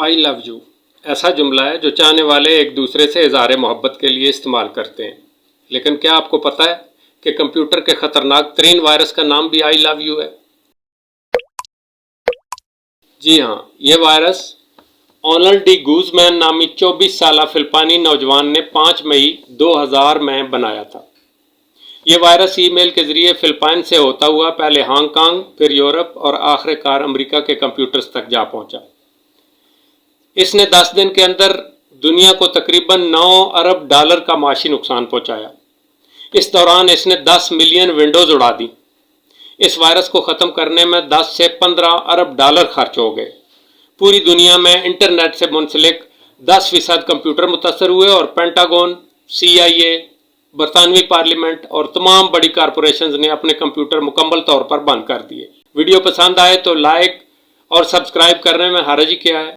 I love you ऐसा जुमला है जो चाहने वाले एक दूसरे से इज़हार मोहब्बत के लिए इस्तेमाल करते हैं। लेकिन क्या आपको पता है कि कंप्यूटर के ख़तरनाक तरीन वायरस का नाम भी आई लव यू है? जी हाँ, ये वायरस ओनल डी गूजमैन नामी 24 साला फिलिपानी नौजवान ने 5 मई 2000 में बनाया था। ये वायरस ईमेल के ज़रिए फिलिपाइन से होता हुआ पहले हांगकांग, फिर यूरोप और आखिरकार अमेरिका के कंप्यूटर्स तक जा पहुंचा। इसने 10 दिन के अंदर दुनिया को तकरीबन 9 अरब डॉलर का माशी नुकसान पहुंचाया। इस दौरान इसने 10 मिलियन विंडोज़ उड़ा दी। इस वायरस को ख़त्म करने में 10 से 15 अरब डॉलर खर्च हो गए। पूरी दुनिया में इंटरनेट से मुंसलिक 10% कंप्यूटर मुतासर हुए और पेंटागन, CIA, बरतानवी पार्लियामेंट और तमाम बड़ी कारपोरेशंस ने अपने कंप्यूटर मुकम्मल तौर पर बंद कर दिए। वीडियो पसंद आए तो लाइक और सब्सक्राइब करने में हर्ज क्या है।